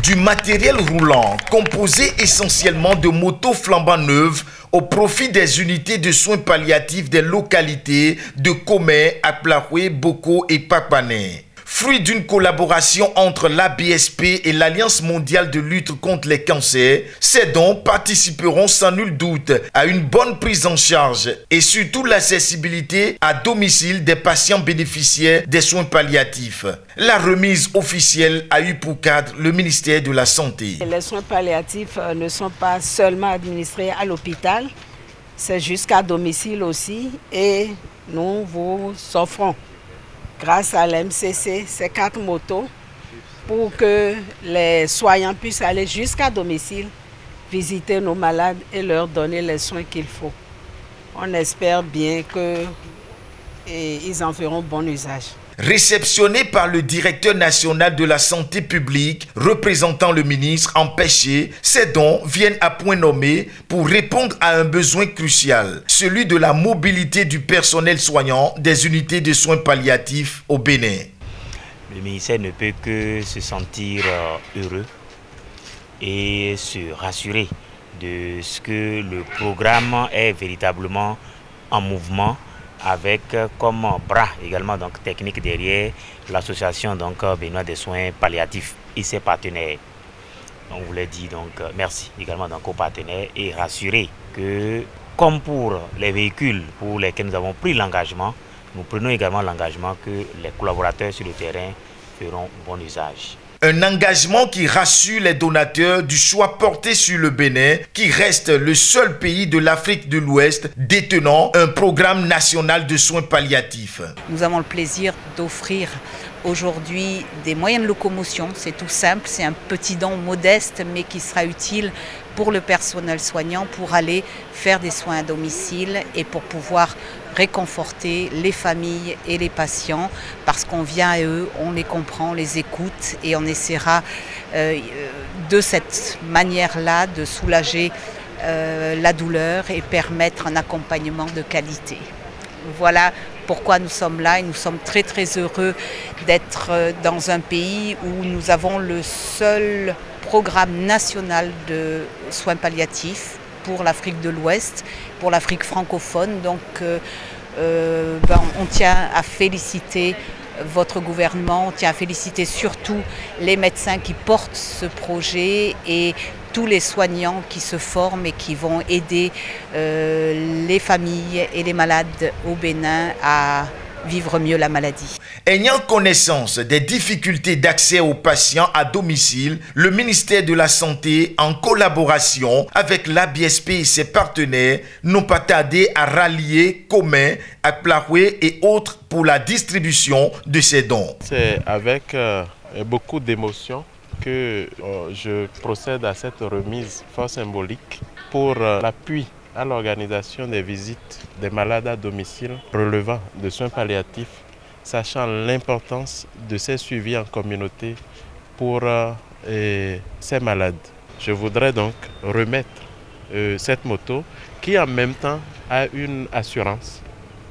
Du matériel roulant composé essentiellement de motos flambant neuves au profit des unités de soins palliatifs des localités de Komé, Aplahoué, Boko et Pakpané. Fruit d'une collaboration entre l'ABSP et l'Alliance mondiale de lutte contre les cancers, ces dons participeront sans nul doute à une bonne prise en charge et surtout l'accessibilité à domicile des patients bénéficiaires des soins palliatifs. La remise officielle a eu pour cadre le ministère de la Santé. Les soins palliatifs ne sont pas seulement administrés à l'hôpital, c'est jusqu'à domicile aussi et nous vous offrons, grâce à l'MCC, ces 4 motos pour que les soignants puissent aller jusqu'à domicile, visiter nos malades et leur donner les soins qu'il faut. On espère bien qu'ils en feront bon usage. Réceptionné par le directeur national de la santé publique, représentant le ministre empêché, ces dons viennent à point nommé pour répondre à un besoin crucial, celui de la mobilité du personnel soignant des unités de soins palliatifs au Bénin. Le ministère ne peut que se sentir heureux et se rassurer de ce que le programme est véritablement en mouvement, avec comme bras également donc technique derrière l'association béninois des soins palliatifs et ses partenaires. On vous l'a dit, donc merci également donc aux partenaires et rassurer que comme pour les véhicules pour lesquels nous avons pris l'engagement, nous prenons également l'engagement que les collaborateurs sur le terrain feront bon usage. Un engagement qui rassure les donateurs du choix porté sur le Bénin, qui reste le seul pays de l'Afrique de l'Ouest détenant un programme national de soins palliatifs. Nous avons le plaisir d'offrir aujourd'hui des moyens de locomotion. C'est tout simple, c'est un petit don modeste mais qui sera utile pour le personnel soignant pour aller faire des soins à domicile et pour pouvoir réconforter les familles et les patients parce qu'on vient à eux, on les comprend, on les écoute et on essaiera de cette manière-là de soulager la douleur et permettre un accompagnement de qualité. Voilà pourquoi nous sommes là et nous sommes très heureux d'être dans un pays où nous avons le seul programme national de soins palliatifs pour l'Afrique de l'Ouest, pour l'Afrique francophone. Donc on tient à féliciter votre gouvernement, on tient à féliciter surtout les médecins qui portent ce projet et tous les soignants qui se forment et qui vont aider les familles et les malades au Bénin à vivre mieux la maladie. Ayant connaissance des difficultés d'accès aux patients à domicile, le ministère de la Santé, en collaboration avec l'ABSP et ses partenaires, n'ont pas tardé à rallier Komé, Aplahoué et autres pour la distribution de ces dons. C'est avec beaucoup d'émotion que je procède à cette remise fort symbolique pour l'appui à l'organisation des visites des malades à domicile relevant de soins palliatifs, sachant l'importance de ces suivis en communauté pour ces malades. Je voudrais donc remettre cette moto qui en même temps a une assurance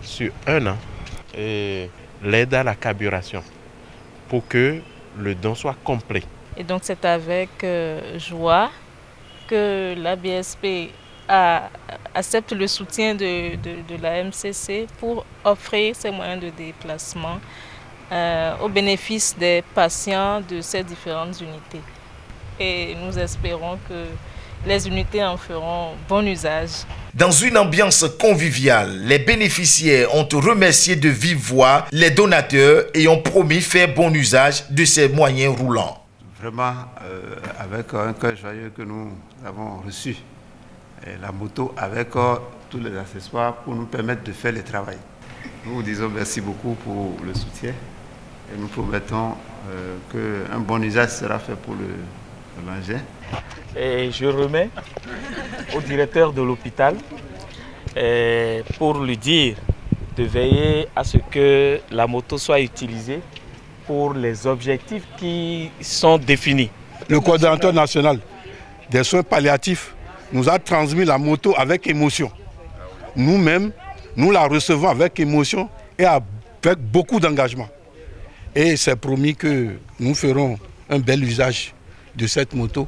sur 1 an et l'aide à la carburation pour que le don soit complet. Et donc c'est avec joie que l'ABSP accepte le soutien de la MCC pour offrir ces moyens de déplacement au bénéfice des patients de ces différentes unités. Et nous espérons que les unités en feront bon usage. Dans une ambiance conviviale, les bénéficiaires ont remercié de vive voix les donateurs et ont promis faire bon usage de ces moyens roulants. Vraiment, avec un cœur joyeux que nous avons reçu la moto avec tous les accessoires pour nous permettre de faire le travail. Nous vous disons merci beaucoup pour le soutien et nous promettons qu'un bon usage sera fait pour l'engin. Et je remets au directeur de l'hôpital pour lui dire de veiller à ce que la moto soit utilisée pour les objectifs qui sont définis. Le coordonnateur national des soins palliatifs nous a transmis la moto avec émotion. Nous-mêmes, nous la recevons avec émotion et avec beaucoup d'engagement. Et c'est promis que nous ferons un bel usage de cette moto